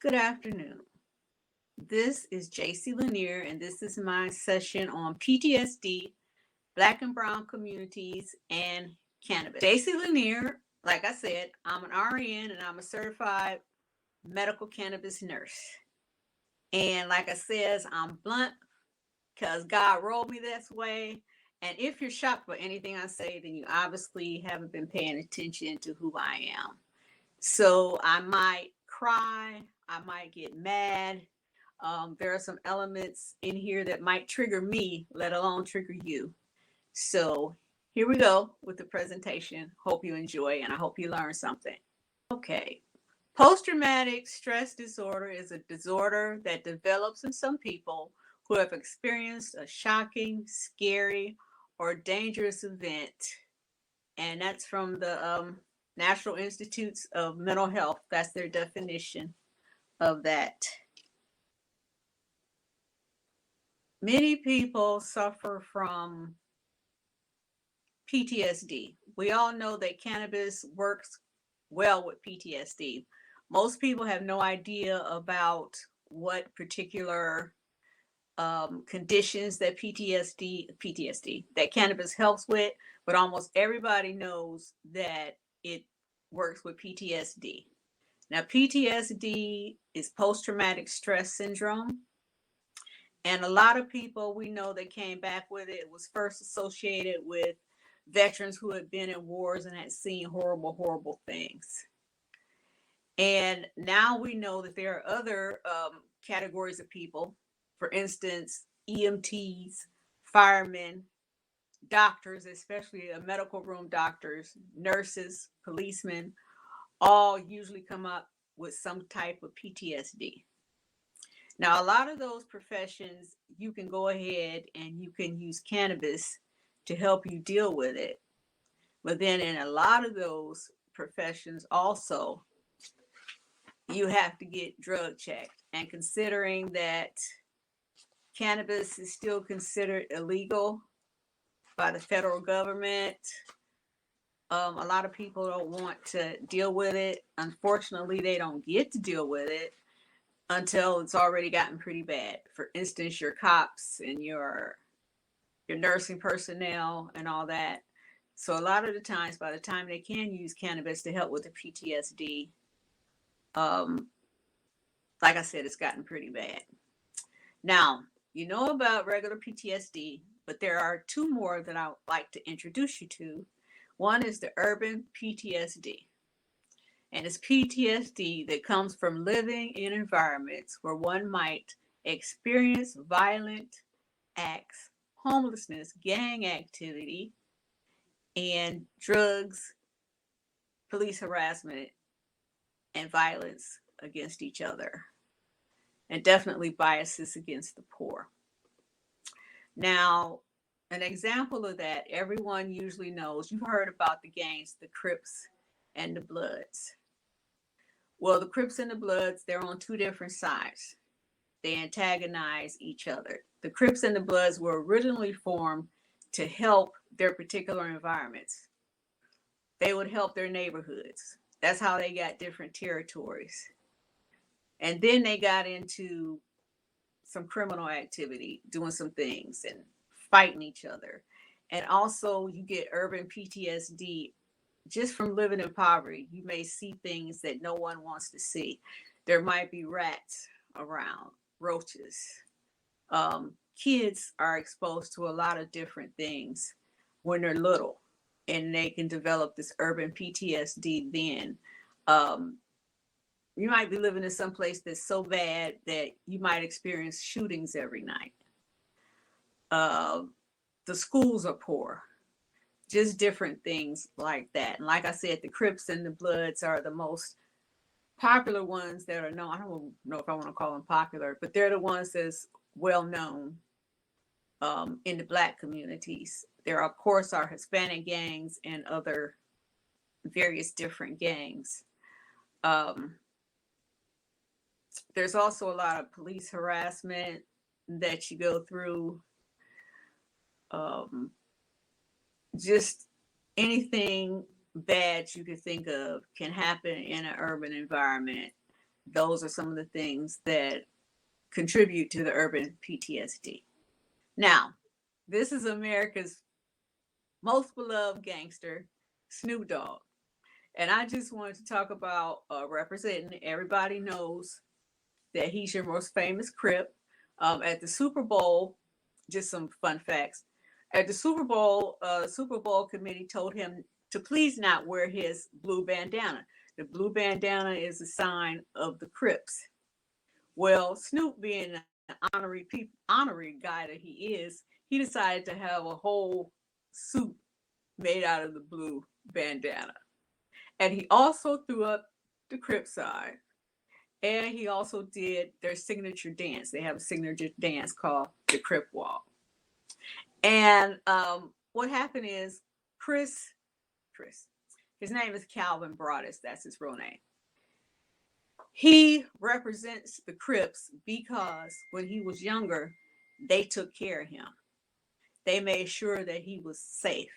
Good afternoon. This is Jacy Linear, and this is my session on PTSD, Black and Brown communities, and cannabis. Jacy Linear, like I said, I'm an RN and I'm a certified medical cannabis nurse. And like I says, I'm blunt because God rolled me this way. And if you're shocked by anything I say, then you obviously haven't been paying attention to who I am. So I might cry, I might get mad. There are some elements in here that might trigger me, let alone trigger you. So here we go with the presentation. Hope you enjoy and I hope you learn something. Okay. Post traumatic stress disorder is a disorder that develops in some people who have experienced a shocking, scary, or dangerous event. And that's from the National Institutes of Mental Health. That's their definition of that. Many people suffer from PTSD. We all know that cannabis works well with PTSD. Most people have no idea about what particular conditions that PTSD, that cannabis helps with, but almost everybody knows that it works with PTSD. Now, PTSD is post traumatic stress syndrome. And a lot of people we know that came back with it was first associated with veterans who had been in wars and had seen horrible, horrible things. And now we know that there are other categories of people, for instance, EMTs, firemen, doctors, especially medical room doctors, nurses, policemen, all usually come up with some type of PTSD. Now, a lot of those professions, you can go ahead and you can use cannabis to help you deal with it. But then in a lot of those professions, also, you have to get drug checked. And considering that cannabis is still considered illegal by the federal government, a lot of people don't want to deal with it. Unfortunately, they don't get to deal with it until it's already gotten pretty bad. For instance, your cops and your nursing personnel and all that. So a lot of the times, by the time they can use cannabis to help with the PTSD, um, like I said, it's gotten pretty bad. Now, you know about regular PTSD, but there are two more that I would like to introduce you to. One is the urban PTSD. And it's PTSD that comes from living in environments where one might experience violent acts, homelessness, gang activity, and drugs, police harassment, and violence against each other, and definitely biases against the poor. Now, an example of that, everyone usually knows, you've heard about the gangs, the Crips and the Bloods. Well, the Crips and the Bloods, they're on two different sides. They antagonize each other. The Crips and the Bloods were originally formed to help their particular environments. They would help their neighborhoods. That's how they got different territories. And then they got into some criminal activity, doing some things and fighting each other. And also, you get urban PTSD just from living in poverty. You may see things that no one wants to see. There might be rats around, roaches. Kids are exposed to a lot of different things when they're little, and they can develop this urban PTSD then. Um, you might be living in some place that's so bad that you might experience shootings every night. Uh, the schools are poor, just different things like that. And like I said, the Crips and the Bloods are the most popular ones that are known. I don't know if I want to call them popular, but they're the ones that's well known in the Black communities. There, of course, are Hispanic gangs and other various different gangs. Um, there's also a lot of police harassment that you go through. Um, just anything bad you could think of can happen in an urban environment. those are some of the things that contribute to the urban PTSD. Now, this is America's most beloved gangster, Snoop Dogg. And I just wanted to talk about representing. Everybody knows that he's your most famous Crip. At the Super Bowl, just some fun facts. At the Super Bowl committee told him to please not wear his blue bandana. The blue bandana is a sign of the Crips. Well, Snoop, being the honorary guy that he is, he decided to have a whole suit made out of the blue bandana. And he also threw up the Crip side. And he also did their signature dance. They have a signature dance called the Crip Walk. And what happened is Chris, his name is Calvin Broadus. That's his real name. He represents the Crips because when he was younger, they took care of him. They made sure that he was safe.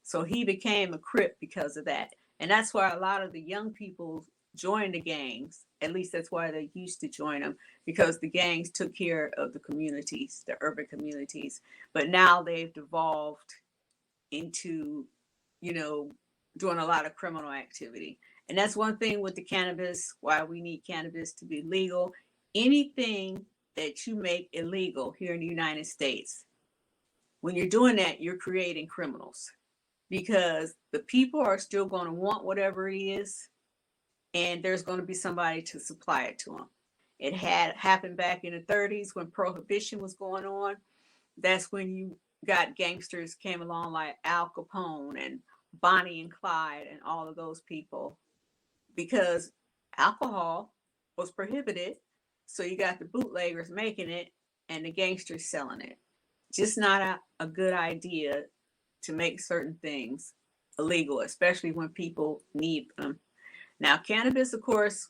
So he became a Crip because of that. And that's why a lot of the young people joined the gangs. At least that's why they used to join them, because the gangs took care of the communities, the urban communities. But now they've devolved into, doing a lot of criminal activity. And that's one thing with the cannabis, why we need cannabis to be legal. Anything that you make illegal here in the United States, when you're doing that, you're creating criminals, because the people are still going to want whatever it is, and there's going to be somebody to supply it to them. It had happened back in the 30s when prohibition was going on. That's when you got gangsters came along like Al Capone and Bonnie and Clyde and all of those people, because alcohol was prohibited. So you got the bootleggers making it and the gangsters selling it. Just not a good idea to make certain things illegal, especially when people need them. Now, cannabis, of course,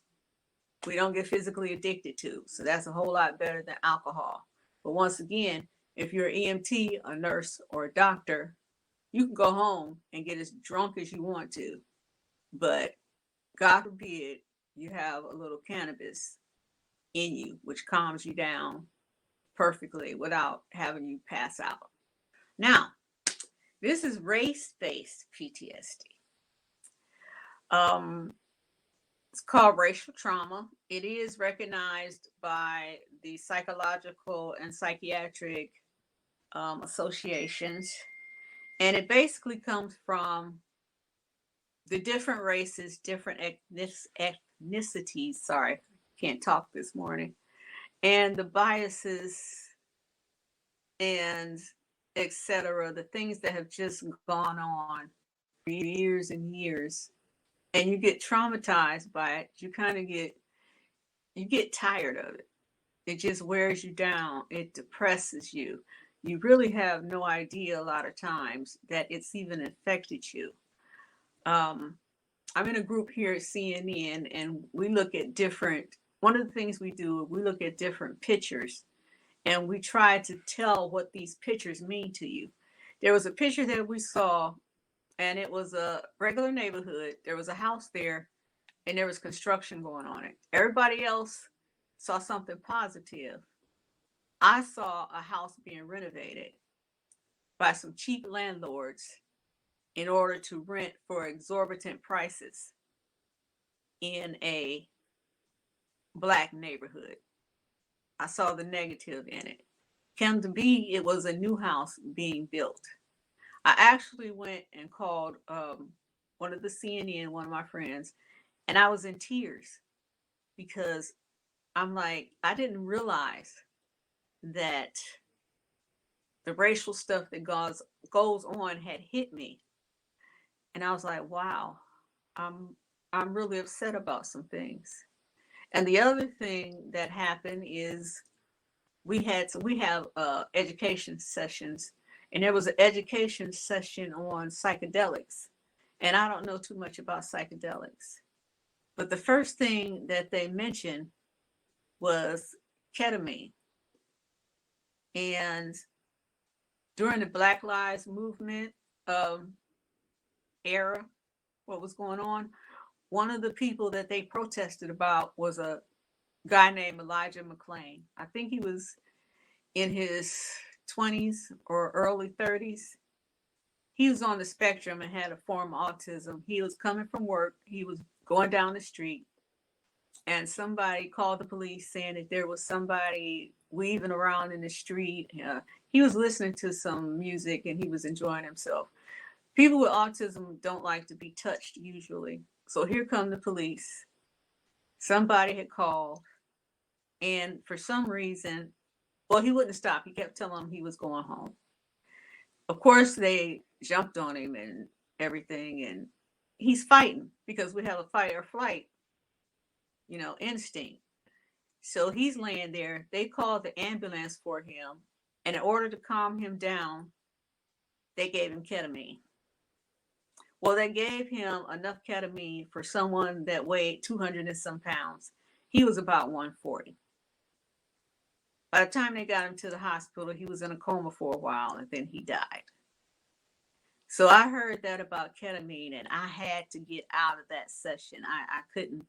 we don't get physically addicted to. So that's a whole lot better than alcohol. But once again, if you're an EMT, a nurse, or a doctor, you can go home and get as drunk as you want to. But God forbid you have a little cannabis in you, which calms you down perfectly without having you pass out. Now, this is race-based PTSD. It's called racial trauma. It is recognized by the psychological and psychiatric associations. And it basically comes from the different races, different ethnicities. Sorry, can't talk this morning. And the biases and etc. The things that have just gone on for years and years. And you get traumatized by it. You get tired of it. It just wears you down. It depresses you. You really have no idea a lot of times that it's even affected you. I'm in a group here at CNN, and we look at one of the things we do, we look at different pictures, and we try to tell what these pictures mean to you. There was a picture that we saw, and it was a regular neighborhood. There was a house there, and there was construction going on it. Everybody else saw something positive. I saw a house being renovated by some cheap landlords in order to rent for exorbitant prices in a Black neighborhood. I saw the negative in it. Come to be, it was a new house being built. I actually went and called one of the CNN, one of my friends, and I was in tears because I'm like, I didn't realize that the racial stuff that goes on had hit me. And I was like, wow, I'm really upset about some things. And the other thing that happened is we have education sessions, and there was an education session on psychedelics. And I don't know too much about psychedelics, but the first thing that they mentioned was ketamine. And during the Black Lives Movement era, what was going on, one of the people that they protested about was a guy named Elijah McClain. I think he was in his 20s or early 30s. He was on the spectrum and had a form of autism. He was coming from work. He was going down the street, and somebody called the police saying that there was somebody weaving around in the street. He was listening to some music and he was enjoying himself. People with autism don't like to be touched usually. So here come the police. Somebody had called, and for some reason, well, he wouldn't stop. He kept telling them he was going home. Of course, they jumped on him and everything, and he's fighting because we have a fight or flight, instinct. So he's laying there. They called the ambulance for him, and in order to calm him down, they gave him ketamine. Well, they gave him enough ketamine for someone that weighed 200 and some pounds. He was about 140. By the time they got him to the hospital, he was in a coma for a while, and then he died. So I heard that about ketamine, and I had to get out of that session. I couldn't.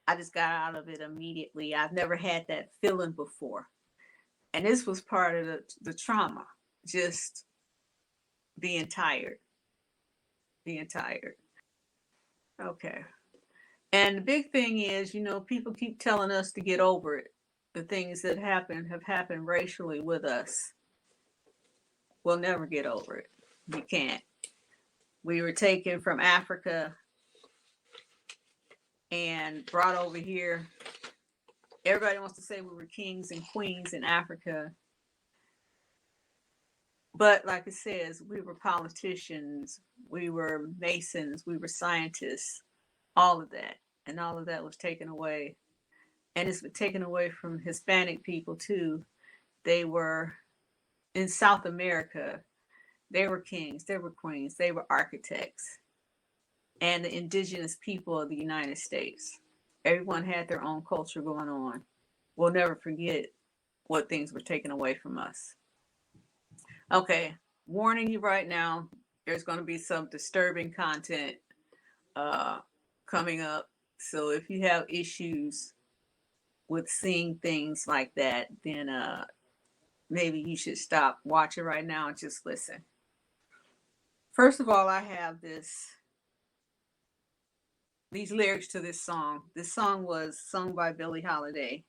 I just got out of it immediately. I've never had that feeling before. And this was part of the trauma, just being tired. Okay. And the big thing is, people keep telling us to get over it. The things that have happened racially with us. We'll never get over it. We can't. We were taken from Africa and brought over here. Everybody wants to say we were kings and queens in Africa. But like it says, we were politicians, we were masons, we were scientists, all of that. And all of that was taken away. And it's been taken away from Hispanic people too. They were in South America. They were kings, they were queens, they were architects. And the indigenous people of the United States. Everyone had their own culture going on. We'll never forget what things were taken away from us. Okay, warning you right now, there's going to be some disturbing content coming up. So if you have issues with seeing things like that, then maybe you should stop watching right now and just listen. First of all, I have these lyrics to this song. This song was sung by Billie Holiday.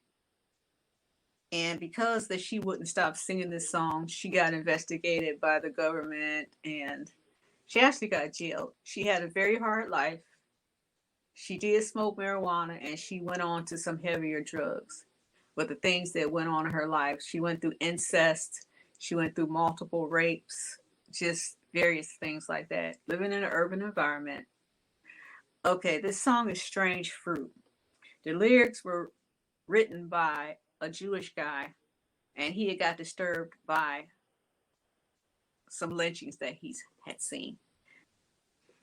And because that she wouldn't stop singing this song, she got investigated by the government and she actually got jailed. She had a very hard life. She did smoke marijuana and she went on to some heavier drugs. But the things that went on in her life, she went through incest, she went through multiple rapes, just various things like that. Living in an urban environment. Okay, this song is Strange Fruit. The lyrics were written by a Jewish guy, and he had got disturbed by some lynchings that he had seen.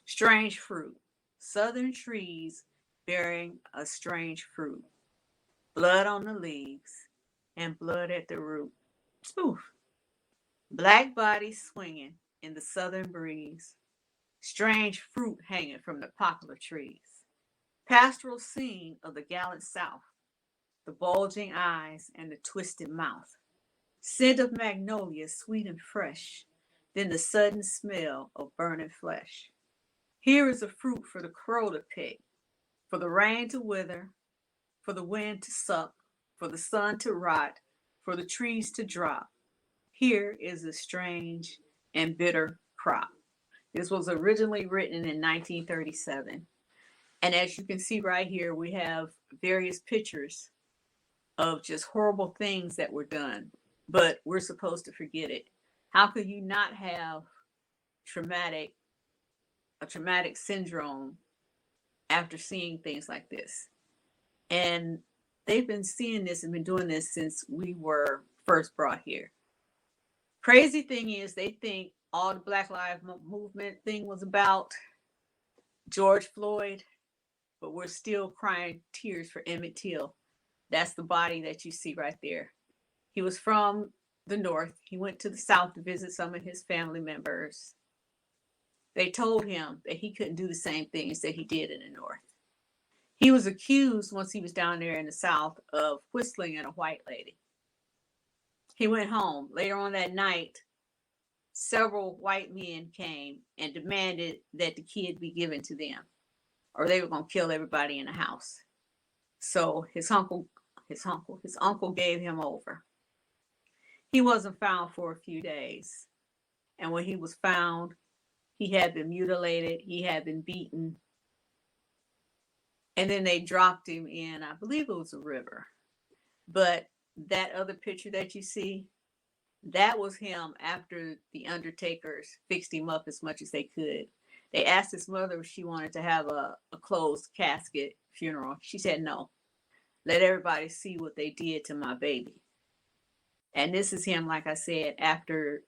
Strange fruit. Southern trees bearing a strange fruit. Blood on the leaves and blood at the root. Oof. Black bodies swinging in the southern breeze. Strange fruit hanging from the poplar trees. Pastoral scene of the gallant South. The bulging eyes and the twisted mouth. Scent of magnolia, sweet and fresh. Then the sudden smell of burning flesh. Here is a fruit for the crow to pick, for the rain to wither, for the wind to suck, for the sun to rot, for the trees to drop. Here is a strange and bitter crop. This was originally written in 1937. And as you can see right here, we have various pictures of just horrible things that were done, but we're supposed to forget it. How could you not have a traumatic syndrome after seeing things like this? And they've been seeing this and been doing this since we were first brought here. Crazy thing is, they think all the Black Lives Movement thing was about George Floyd, but we're still crying tears for Emmett Till. That's the body that you see right there. He was from the North. He went to the South to visit some of his family members. They told him that he couldn't do the same things that he did in the North. He was accused once he was down there in the South of whistling at a white lady. He went home. Later on that night, several white men came and demanded that the kid be given to them, or they were going to kill everybody in the house. So his uncle gave him over. He wasn't found for a few days. And when he was found, he had been mutilated, he had been beaten. And then they dropped him in, I believe it was a river. But that other picture that you see, that was him after the undertakers fixed him up as much as they could. They asked his mother if she wanted to have a closed casket funeral. She said no. Let everybody see what they did to my baby. And this is him, like I said, after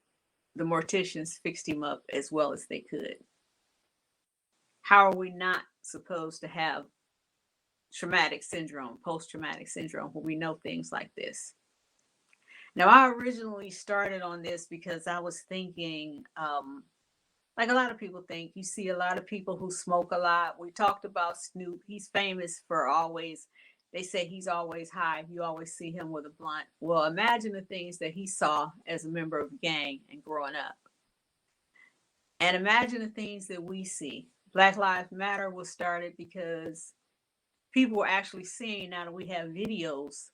the morticians fixed him up as well as they could. How are we not supposed to have traumatic syndrome, post-traumatic syndrome, when we know things like this? Now, I originally started on this because I was thinking, like a lot of people think, you see a lot of people who smoke a lot. We talked about Snoop. He's famous for always, they say he's always high. You always see him with a blunt. Well, imagine the things that he saw as a member of a gang and growing up. And imagine the things that we see. Black Lives Matter was started because people were actually seeing, now that we have videos,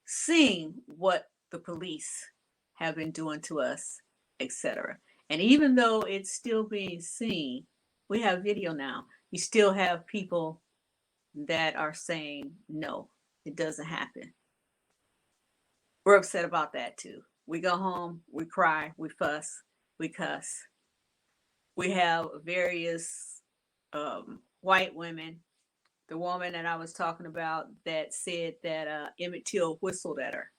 seeing what the police have been doing to us, etc. And even though it's still being seen, we have video now. You still have people that are saying, no, it doesn't happen. We're upset about that too. We go home, we cry, we fuss, we cuss. We have various white women. The woman that I was talking about that said that Emmett Till whistled at her.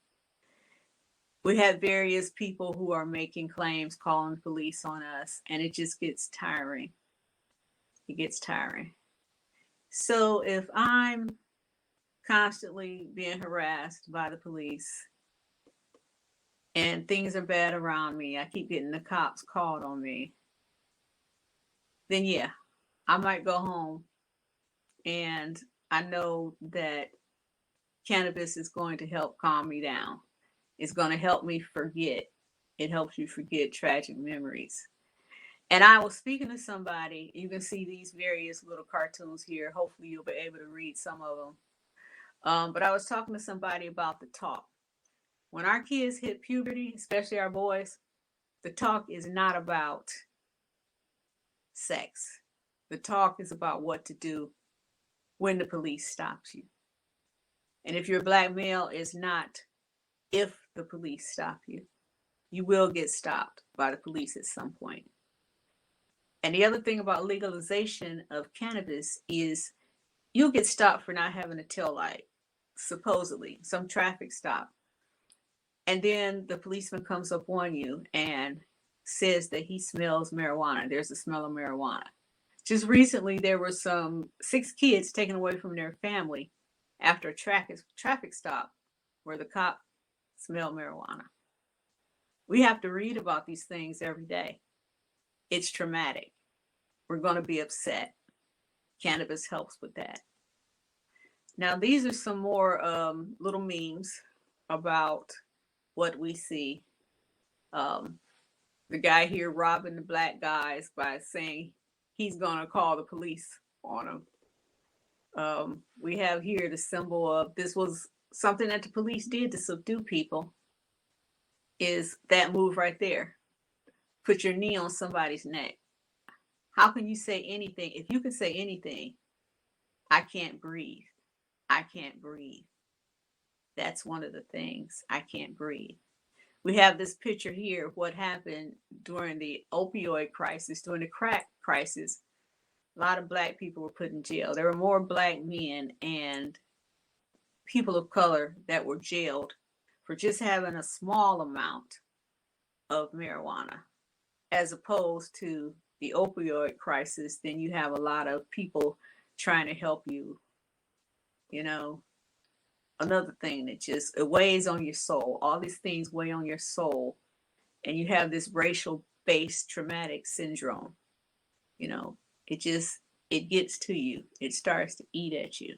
We have various people who are making claims, calling the police on us, and it just gets tiring. It gets tiring. So if I'm constantly being harassed by the police and things are bad around me, I keep getting the cops called on me, then yeah, I might go home, and I know that cannabis is going to help calm me down. It's going to help me forget. It helps you forget tragic memories. And I was speaking to somebody. You can see these various little cartoons here. Hopefully you'll be able to read some of them. But I was talking to somebody about the talk. When our kids hit puberty, especially our boys, the talk is not about sex. The talk is about what to do when the police stops you. And if you're a black male, it's not if the police stop you. You will get stopped by the police at some point. And the other thing about legalization of cannabis is you'll get stopped for not having a tail light, supposedly, some traffic stop. And then the policeman comes up on you and says that he smells marijuana. There's a smell of marijuana. Just recently, there were 6 kids taken away from their family after a traffic stop where the cop smelled marijuana. We have to read about these things every day. It's traumatic. We're going to be upset. Cannabis helps with that. Now, these are some more little memes about what we see. The guy here robbing the black guys by saying he's going to call the police on them. We have here the symbol of, this was something that the police did to subdue people, is that move right there. Put your knee on somebody's neck. How can you say anything? If you can say anything, I can't breathe. I can't breathe. That's one of the things. I can't breathe. We have this picture here of what happened during the opioid crisis, during the crack crisis. A lot of black people were put in jail. There were more black men and people of color that were jailed for just having a small amount of marijuana, as opposed to the opioid crisis. Then you have a lot of people trying to help you. You know, another thing that just, it weighs on your soul. All these things weigh on your soul, and you have this racial based traumatic syndrome. You know, it it gets to you. It starts to eat at you.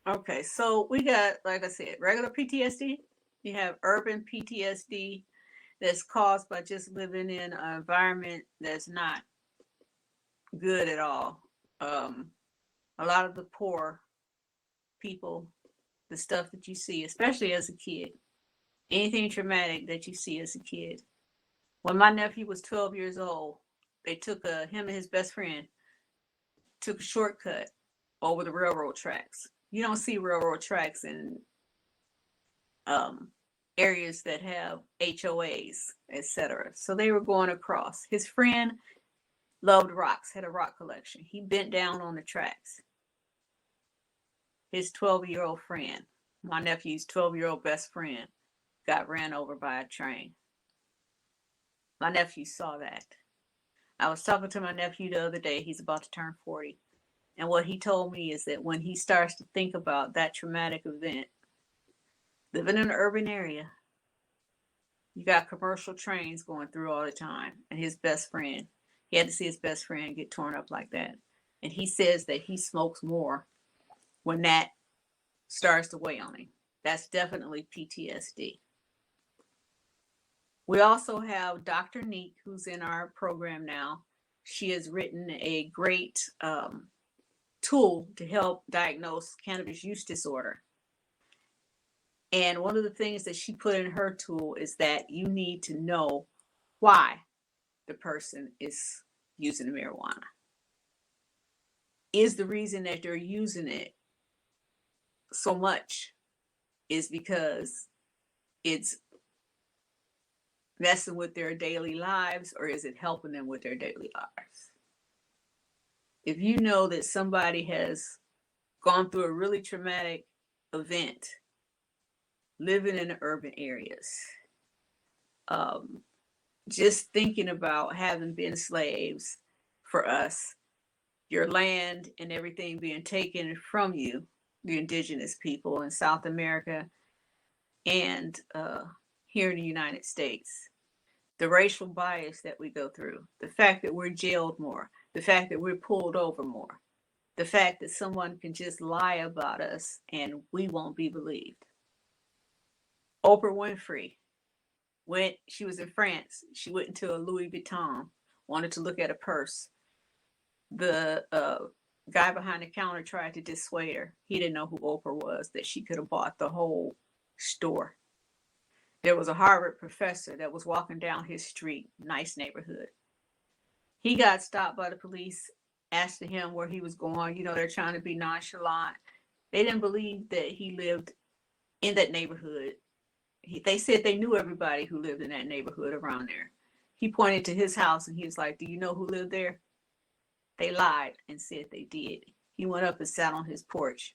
Okay, so we got, like I said, regular PTSD. You have urban PTSD that's caused by just living in an environment that's not good at all. A lot of the poor people, the stuff that you see, especially as a kid, anything traumatic that you see as a kid. When my nephew was 12 years old, they took him and his best friend took a shortcut over the railroad tracks. You don't see railroad tracks in areas that have HOAs, etc. So they were going across. His friend loved rocks, had a rock collection. He bent down on the tracks. His 12-year-old friend, my nephew's 12-year-old best friend, got ran over by a train. My nephew saw that. I was talking to my nephew the other day. He's about to turn 40. And what he told me is that when he starts to think about that traumatic event, living in an urban area, you got commercial trains going through all the time. And his best friend, he had to see his best friend get torn up like that. And he says that he smokes more when that starts to weigh on him. That's definitely PTSD. We also have Dr. Neek, who's in our program now. She has written a great tool to help diagnose cannabis use disorder. And one of the things that she put in her tool is that you need to know why the person is using marijuana. Is the reason that they're using it so much is because it's messing with their daily lives, or is it helping them with their daily lives? If you know that somebody has gone through a really traumatic event, living in the urban areas, just thinking about having been slaves for us, your land and everything being taken from you, the indigenous people in South America and here in the United States. The racial bias that we go through, the fact that we're jailed more, the fact that we're pulled over more, the fact that someone can just lie about us and we won't be believed. Oprah Winfrey, when she was in France, she went into a Louis Vuitton, wanted to look at a purse. The guy behind the counter tried to dissuade her. He didn't know who Oprah was, that she could have bought the whole store. There was a Harvard professor that was walking down his street, nice neighborhood. He got stopped by the police, asking him where he was going. You know, they're trying to be nonchalant. They didn't believe that he lived in that neighborhood. They said they knew everybody who lived in that neighborhood around there. He pointed to his house and he was like, "Do you know who lived there?" They lied and said they did. He went up and sat on his porch.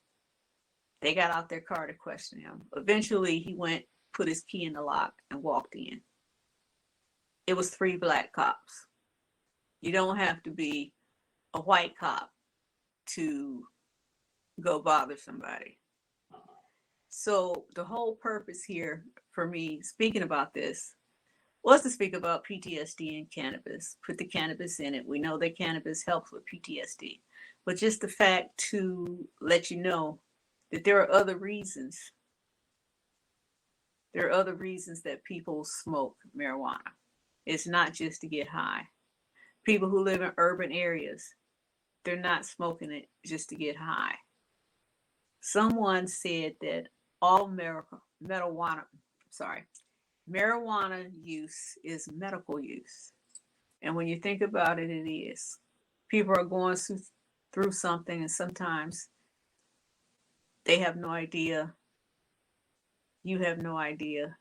They got out their car to question him. Eventually, he went, put his key in the lock, and walked in. It was 3 black cops. You don't have to be a white cop to go bother somebody. So the whole purpose here for me speaking about this was to speak about PTSD and cannabis, put the cannabis in it. We know that cannabis helps with PTSD, but just the fact to let you know that there are other reasons. There are other reasons that people smoke marijuana. It's not just to get high. People who live in urban areas, they're not smoking it just to get high. Someone said that all marijuana use is medical use. And when you think about it, it is. People are going through something, and sometimes they have no idea. You have no idea.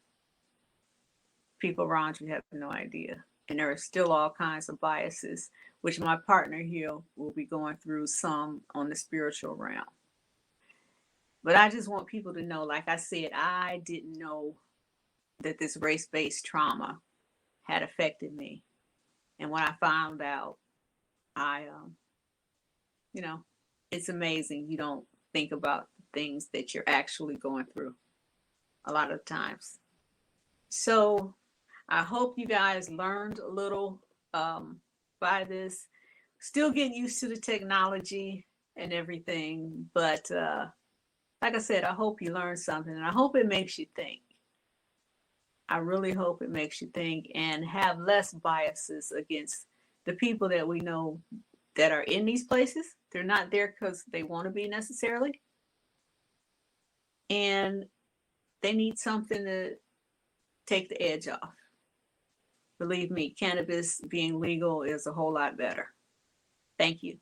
People around you have no idea. And there are still all kinds of biases, which my partner here will be going through some on the spiritual realm. But I just want people to know, like I said, I didn't know that this race-based trauma had affected me. And when I found out, it's amazing. You don't think about things that you're actually going through a lot of times. So I hope you guys learned a little by this. still getting used to the technology and everything. But like I said, I hope you learned something, and I hope it makes you think. I really hope it makes you think and have less biases against the people that we know that are in these places. They're not there because they want to be necessarily. And they need something to take the edge off. Believe me, cannabis being legal is a whole lot better. Thank you.